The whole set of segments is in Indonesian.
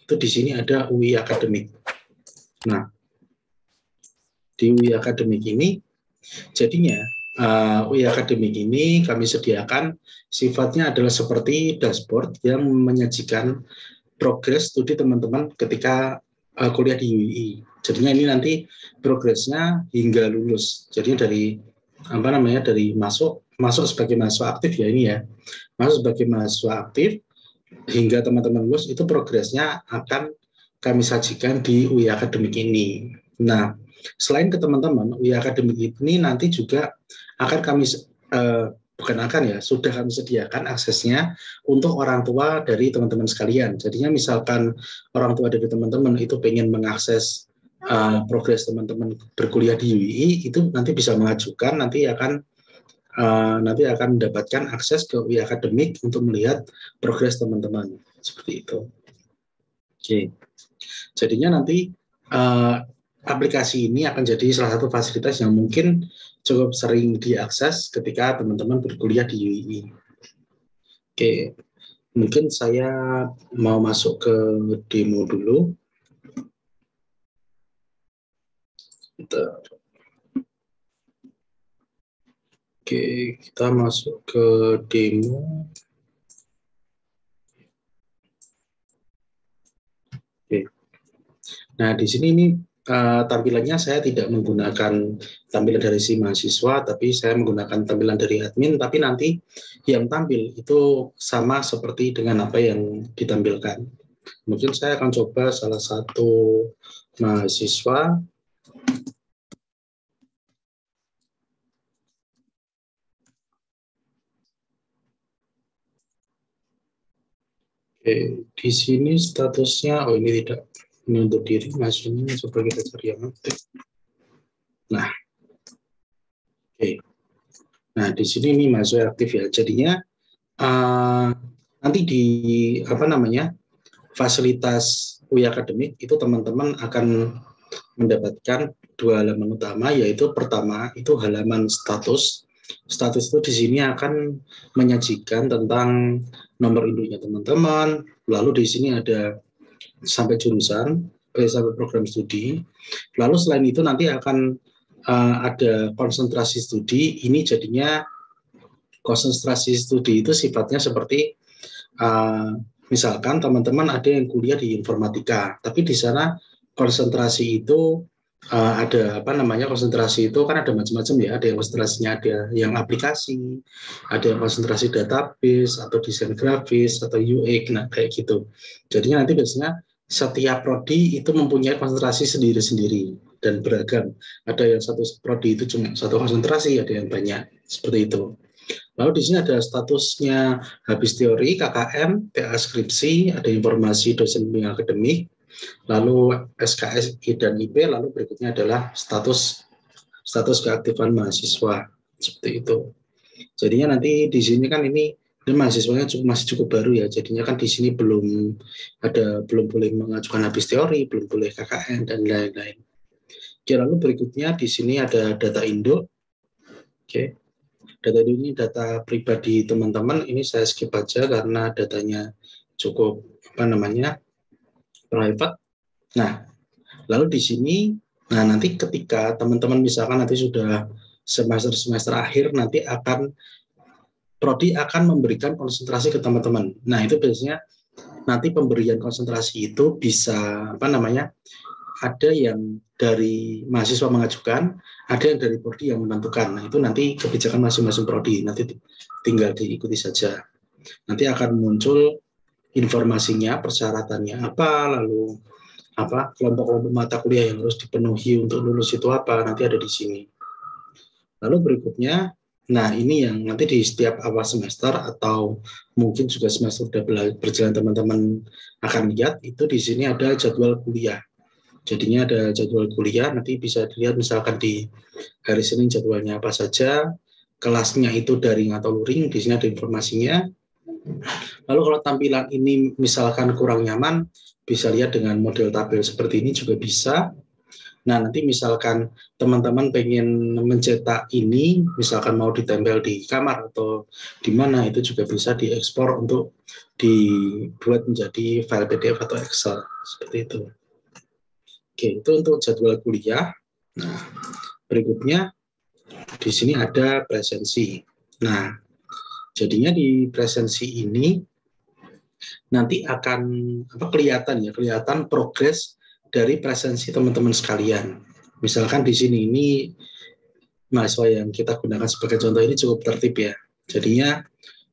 itu di sini ada UI Akademik. Nah, di UI Akademik ini, jadinya UI Akademik ini kami sediakan sifatnya adalah seperti dashboard yang menyajikan progres studi teman-teman ketika kuliah di UI. Jadinya ini nanti progresnya hingga lulus. Jadi dari masuk sebagai mahasiswa aktif ya ini ya. Masuk sebagai mahasiswa aktif hingga teman-teman lulus itu progresnya akan kami sajikan di UI Akademik ini. Nah, selain ke teman-teman, UI Akademik ini nanti juga akan kami sudah kami sediakan aksesnya untuk orang tua dari teman-teman sekalian. Jadinya misalkan orang tua dari teman-teman itu pengen mengakses progres teman-teman berkuliah di UI, itu nanti bisa mengajukan, nanti akan mendapatkan akses ke UI Akademik untuk melihat progres teman-teman. Seperti itu. Oke. Jadinya nanti aplikasi ini akan jadi salah satu fasilitas yang mungkin cukup sering diakses ketika teman-teman berkuliah di UI. Oke, mungkin saya mau masuk ke demo dulu. Oke, kita masuk ke demo. Oke. Nah, di sini ini tampilannya saya tidak menggunakan tampilan dari si mahasiswa, tapi saya menggunakan tampilan dari admin, tapi nanti yang tampil itu sama seperti dengan apa yang ditampilkan. Mungkin saya akan coba salah satu mahasiswa. Oke, di sini statusnya, ini tidak. Ini untuk diri, maksudnya coba kita cari yang aktif. Nah, oke. Nah, di sini ini mahasiswa aktif ya. Jadinya nanti di fasilitas UI Akademik itu teman-teman akan mendapatkan dua halaman utama, yaitu pertama itu halaman status. Status itu di sini akan menyajikan tentang nomor induknya teman-teman. Lalu di sini ada sampai jurusan, sampai program studi. Lalu selain itu nanti akan ada konsentrasi studi. Ini jadinya konsentrasi studi itu sifatnya seperti misalkan teman-teman ada yang kuliah di informatika, tapi di sana konsentrasi itu konsentrasi itu kan ada macam-macam ya, ada yang konsentrasinya ada yang aplikasi, ada yang konsentrasi database atau desain grafis atau UX, nah kayak gitu. Jadinya nanti biasanya setiap prodi itu mempunyai konsentrasi sendiri-sendiri dan beragam. Ada yang satu prodi itu cuma satu konsentrasi, ada yang banyak, seperti itu. Lalu di sini ada statusnya habis teori, KKM, TA skripsi, ada informasi dosen bimbingan akademik, lalu SKSI dan IP, lalu berikutnya adalah status keaktifan mahasiswa, seperti itu. Jadinya nanti di sini kan ini mahasiswanya masih cukup baru ya, jadinya kan di sini belum boleh mengajukan habis teori, belum boleh KKN dan lain-lain. Oke, lalu berikutnya di sini ada data induk. Oke. Data ini data pribadi teman-teman, ini saya skip aja karena datanya cukup private. Nah, lalu di sini, nanti ketika teman-teman misalkan nanti sudah semester akhir, nanti prodi akan memberikan konsentrasi ke teman-teman. Nah, itu biasanya nanti pemberian konsentrasi itu bisa ada yang dari mahasiswa mengajukan, ada yang dari prodi yang menentukan. Nah, itu nanti kebijakan masing-masing prodi, nanti tinggal diikuti saja. Nanti akan muncul informasinya, persyaratannya apa, lalu kelompok-kelompok mata kuliah yang harus dipenuhi untuk lulus itu apa, nanti ada di sini. Lalu berikutnya, nah ini yang nanti di setiap awal semester atau mungkin juga semester sudah berjalan teman-teman akan lihat, itu di sini ada jadwal kuliah. Jadinya ada jadwal kuliah, nanti bisa dilihat misalkan di hari Senin jadwalnya apa saja, kelasnya itu daring atau luring, di sini ada informasinya. Lalu kalau tampilan ini misalkan kurang nyaman, bisa lihat dengan model tabel seperti ini juga bisa. Nah, nanti misalkan teman-teman pengen mencetak ini, misalkan mau ditempel di kamar atau di mana, itu juga bisa diekspor untuk dibuat menjadi file PDF atau Excel, seperti itu. Oke, itu untuk jadwal kuliah. Nah, berikutnya di sini ada presensi. Nah, jadinya di presensi ini nanti akan kelihatan progres dari presensi teman-teman sekalian. Misalkan di sini ini mahasiswa yang kita gunakan sebagai contoh ini cukup tertib ya. Jadinya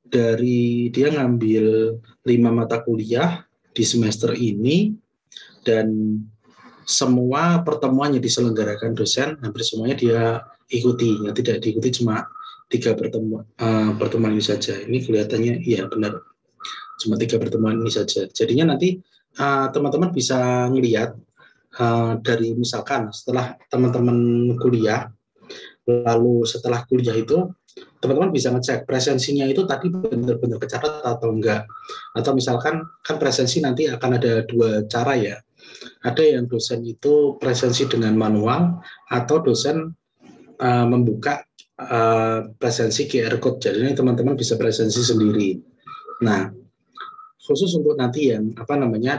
dari dia ngambil 5 mata kuliah di semester ini dan semua pertemuan yang diselenggarakan dosen hampir semuanya dia ikuti. Yang tidak diikuti cuma 3 pertemuan ini saja. Ini kelihatannya iya benar. Cuma 3 pertemuan ini saja. Jadinya nanti teman-teman bisa melihat dari misalkan setelah teman-teman kuliah, lalu setelah kuliah itu teman-teman bisa ngecek presensinya itu tadi benar-benar kecatat atau enggak. Atau misalkan kan presensi nanti akan ada 2 cara ya. Ada yang dosen itu presensi dengan manual atau dosen membuka presensi QR code. Jadi teman-teman bisa presensi sendiri. Nah, khusus untuk nanti yang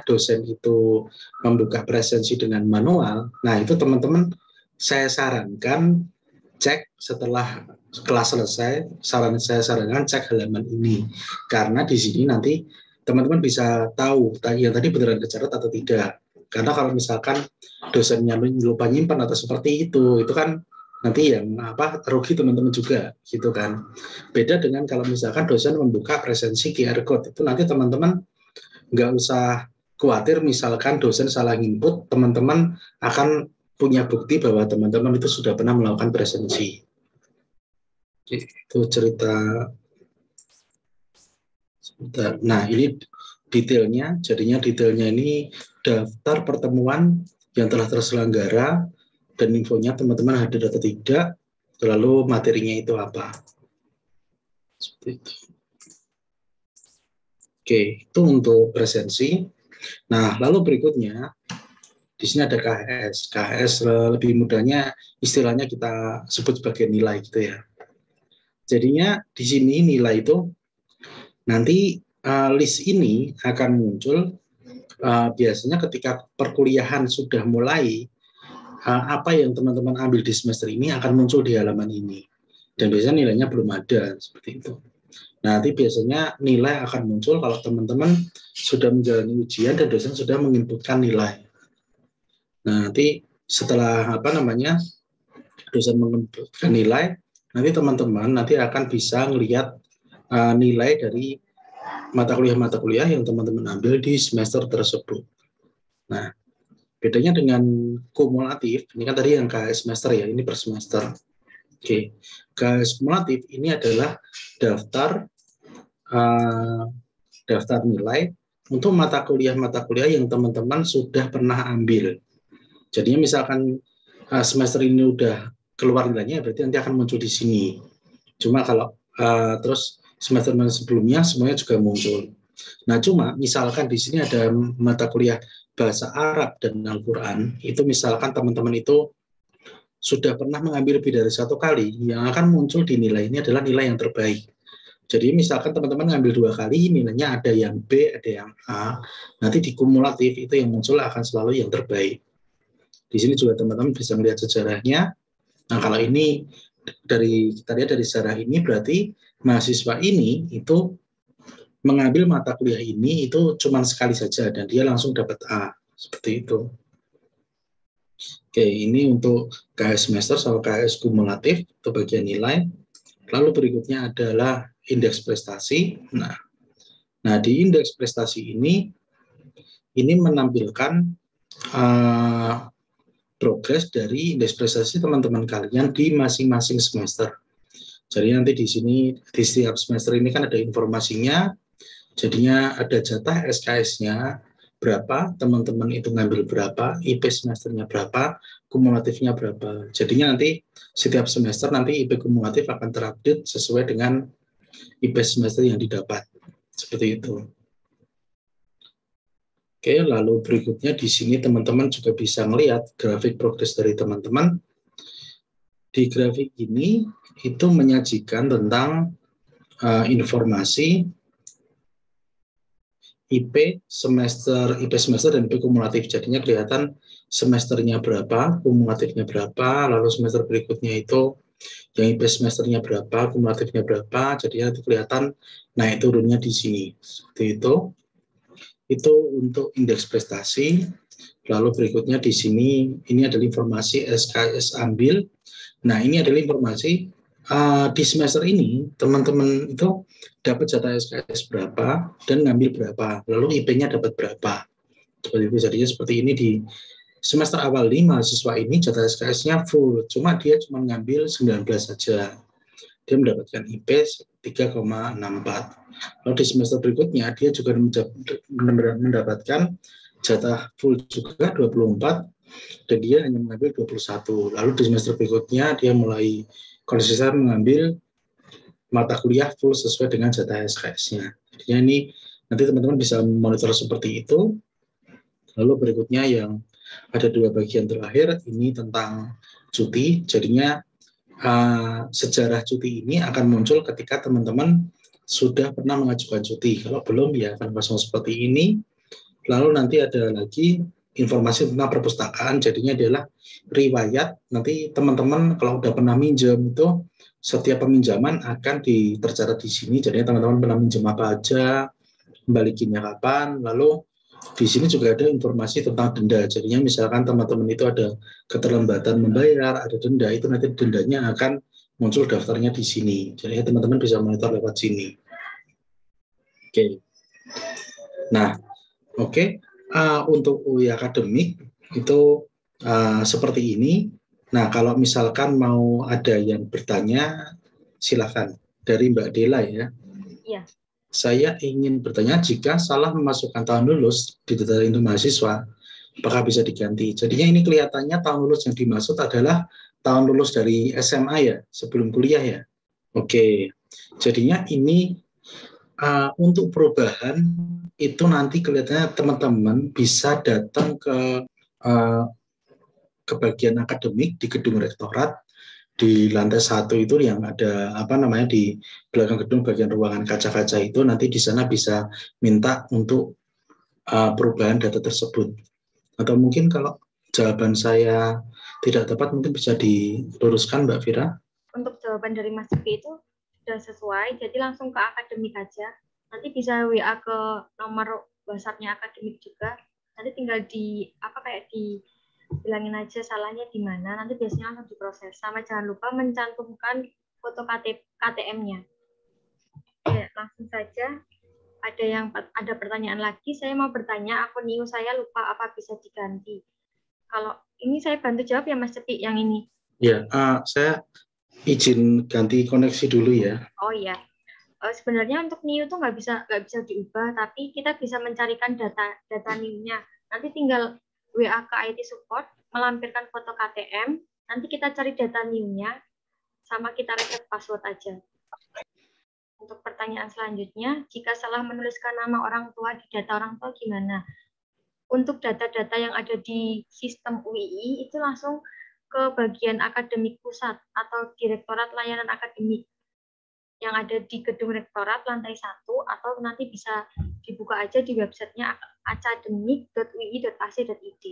dosen itu membuka presensi dengan manual, nah itu teman-teman saya sarankan cek setelah kelas selesai, saya sarankan cek halaman ini karena di sini nanti teman-teman bisa tahu yang tadi beneran kecatat atau tidak. Karena kalau misalkan dosennya lupa nyimpan atau seperti itu kan nanti yang rugi teman-teman juga gitu kan. Beda dengan kalau misalkan dosen membuka presensi QR code, itu nanti teman-teman nggak usah khawatir misalkan dosen salah input, teman-teman akan punya bukti bahwa teman-teman itu sudah pernah melakukan presensi. Itu cerita. Nah, ini detailnya. Jadinya detailnya ini daftar pertemuan yang telah terselenggara dan infonya teman-teman hadir atau tidak, lalu materinya itu apa. Seperti itu. Oke, itu untuk presensi. Nah, lalu berikutnya di sini ada KHS. KHS lebih mudahnya istilahnya kita sebut sebagai nilai gitu ya. Jadinya di sini nilai itu nanti list ini akan muncul biasanya ketika perkuliahan sudah mulai, apa yang teman-teman ambil di semester ini akan muncul di halaman ini. Dan biasanya nilainya belum ada, seperti itu. Nanti biasanya nilai akan muncul kalau teman-teman sudah menjalani ujian dan dosen sudah menginputkan nilai. Nah, nanti setelah dosen menginputkan nilai, nanti teman-teman nanti akan bisa melihat nilai dari mata kuliah yang teman-teman ambil di semester tersebut. Nah, bedanya dengan kumulatif, ini kan tadi yang KHS semester ya, ini per semester. Oke, KHS kumulatif ini adalah daftar nilai untuk mata kuliah yang teman-teman sudah pernah ambil. Jadinya misalkan semester ini udah keluar nilainya, berarti nanti akan muncul di sini. Cuma kalau terus semester sebelumnya semuanya juga muncul. Nah, cuma misalkan di sini ada mata kuliah bahasa Arab dan Al-Quran, itu misalkan teman-teman itu sudah pernah mengambil lebih dari 1 kali, yang akan muncul di nilai ini adalah nilai yang terbaik. Jadi misalkan teman-teman ngambil 2 kali, nilainya ada yang B, ada yang A, nanti di kumulatif itu yang muncul akan selalu yang terbaik. Di sini juga teman-teman bisa melihat sejarahnya. Nah, kalau ini kita lihat dari sejarah ini berarti mahasiswa ini itu mengambil mata kuliah ini itu cuma sekali saja dan dia langsung dapat A, seperti itu. Oke, ini untuk KHS semester sama KHS kumulatif, itu bagian nilai. Lalu berikutnya adalah indeks prestasi. Nah di indeks prestasi ini menampilkan progres dari indeks prestasi teman-teman kalian di masing-masing semester. Jadi nanti di sini di setiap semester ini kan ada informasinya. Jadinya ada jatah SKS-nya berapa, teman-teman itu ngambil berapa, IP semesternya berapa, kumulatifnya berapa. Jadinya nanti setiap semester nanti IP kumulatif akan terupdate sesuai dengan IP semester yang didapat. Seperti itu. Oke, lalu berikutnya di sini teman-teman juga bisa melihat grafik progres dari teman-teman. Di grafik ini itu menyajikan tentang informasi IP semester, dan IP kumulatif. Jadinya kelihatan semesternya berapa, kumulatifnya berapa, lalu semester berikutnya itu yang IP semesternya berapa, kumulatifnya berapa. Jadinya nanti kelihatan naik turunnya di sini. Seperti itu. Itu untuk indeks prestasi. Lalu berikutnya di sini ini adalah informasi SKS ambil. Nah, ini adalah informasi di semester ini teman-teman itu dapat jatah SKS berapa dan ngambil berapa, lalu IP-nya dapat berapa. Seperti itu. Jadinya seperti ini di semester awal ini mahasiswa ini jatah SKS-nya full, cuma dia cuma ngambil 19 saja. Dia mendapatkan IP 3,64. Lalu di semester berikutnya dia juga mendapatkan jatah full juga 24 dan dia hanya mengambil 21. Lalu di semester berikutnya dia mulai konsisten mengambil mata kuliah full sesuai dengan jatah SKS-nya. Jadinya ini nanti teman-teman bisa monitor seperti itu. Lalu berikutnya yang ada 2 bagian terakhir ini tentang cuti. Jadinya sejarah cuti ini akan muncul ketika teman-teman sudah pernah mengajukan cuti. Kalau belum ya akan kosong seperti ini. Lalu nanti ada lagi informasi tentang perpustakaan, jadinya adalah riwayat. Nanti teman-teman kalau udah pernah minjem itu setiap peminjaman akan tercatat di sini. Jadinya teman-teman pernah minjem apa aja, kembaliinnya kapan. Lalu di sini juga ada informasi tentang denda. Jadinya misalkan teman-teman itu ada keterlambatan membayar, ada denda, itu nanti dendanya akan muncul daftarnya di sini. Jadi teman-teman bisa monitor lewat sini. Oke. Nah, oke. Untuk UI akademik itu seperti ini. Nah, kalau misalkan mau ada yang bertanya, silakan. Dari Mbak Dela ya. Iya. Saya ingin bertanya, jika salah memasukkan tahun lulus di data induk mahasiswa, apakah bisa diganti? Jadinya ini kelihatannya tahun lulus yang dimaksud adalah tahun lulus dari SMA ya, sebelum kuliah ya. Oke, jadinya ini untuk perubahan itu nanti kelihatannya teman-teman bisa datang ke bagian akademik di gedung rektorat di lantai 1 itu yang ada di belakang gedung bagian ruangan kaca-kaca itu, nanti di sana bisa minta untuk perubahan data tersebut. Atau mungkin kalau jawaban saya tidak tepat mungkin bisa diluruskan Mbak Vira. Untuk jawaban dari Mas Cepi itu sudah sesuai, jadi langsung ke akademik aja. Nanti bisa WA ke nomor WhatsApp-nya akademik juga. Nanti tinggal bilangin aja salahnya di mana, nanti biasanya langsung diproses. Sama jangan lupa mencantumkan foto KTM-nya. Oke, langsung saja. Ada pertanyaan lagi, saya mau bertanya, akun NIU saya lupa apa bisa diganti. Kalau ini saya bantu jawab ya Mas Cepi yang ini. Ya, saya izin ganti koneksi dulu ya. Oh iya. Sebenarnya untuk NIU itu nggak bisa diubah, tapi kita bisa mencarikan data NIU-nya. Nanti tinggal WA ke IT support, melampirkan foto KTM, nanti kita cari data NIU-nya, sama kita reset password aja. Untuk pertanyaan selanjutnya, jika salah menuliskan nama orang tua di data orang tua gimana? Untuk data-data yang ada di sistem UII itu langsung ke bagian akademik pusat atau Direktorat Layanan Akademik yang ada di gedung rektorat lantai 1, atau nanti bisa dibuka aja di websitenya academic.ui.ac.id.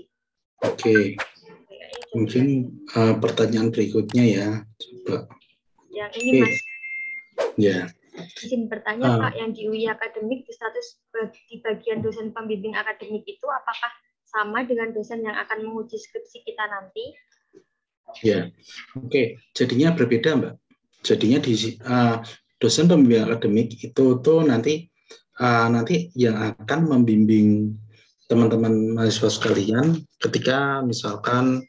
Oke. Mungkin pertanyaan berikutnya ya. Coba. Yang ini Mas. Ya. Izin bertanya Pak, yang di UI akademik di status di bagian dosen pembimbing akademik itu apakah sama dengan dosen yang akan menguji skripsi kita nanti? Ya. Oke. Jadinya berbeda Mbak. Jadinya di dosen pembimbing akademik itu tuh nanti yang akan membimbing teman-teman mahasiswa sekalian ketika misalkan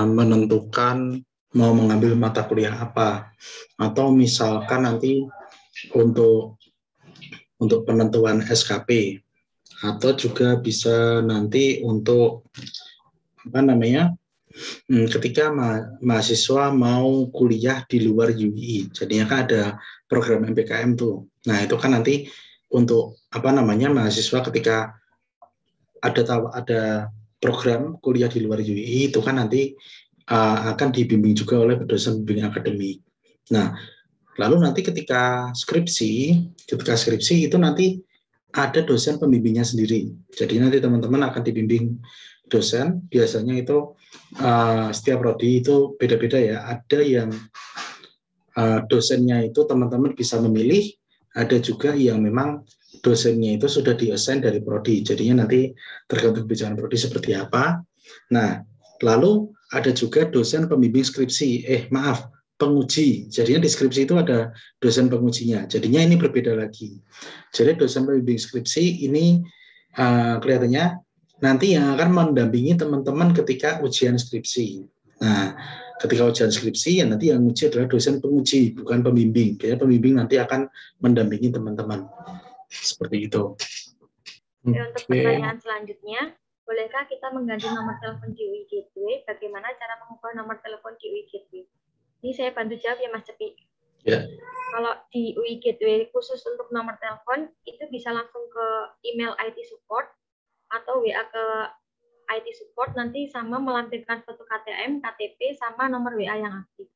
menentukan mau mengambil mata kuliah apa, atau misalkan nanti untuk penentuan SKP, atau juga bisa nanti untuk ketika mahasiswa mau kuliah di luar UI. Jadinya kan ada program MPKM tuh. Nah, itu kan nanti untuk mahasiswa ketika ada program kuliah di luar UI itu kan nanti akan dibimbing juga oleh dosen bimbing akademik. Nah, lalu nanti ketika skripsi itu nanti ada dosen pembimbingnya sendiri. Jadi nanti teman-teman akan dibimbing dosen. Biasanya itu setiap prodi itu beda-beda ya. Ada yang dosennya itu teman-teman bisa memilih, ada juga yang memang dosennya itu sudah di-assign dari prodi. Jadinya nanti tergantung kebijakan prodi seperti apa. Nah, lalu ada juga dosen pembimbing skripsi. Penguji. Jadinya di skripsi itu ada dosen pengujinya. Jadinya ini berbeda lagi. Jadi dosen pembimbing skripsi ini kelihatannya nanti yang akan mendampingi teman-teman ketika ujian skripsi. Nah, ketika ujian skripsi, ya nanti yang uji adalah dosen penguji, bukan pembimbing. Kayaknya pembimbing nanti akan mendampingi teman-teman. Seperti itu. Untuk pertanyaan selanjutnya, bolehkah kita mengganti nomor telepon di UI Gateway? Bagaimana cara mengubah nomor telepon di UI Gateway? Ini saya bantu jawab ya Mas Cepi. Ya. Kalau di UI Gateway khusus untuk nomor telepon, itu bisa langsung ke email IT support atau WA ke IT support nanti sama melampirkan foto KTM, KTP, sama nomor WA yang aktif.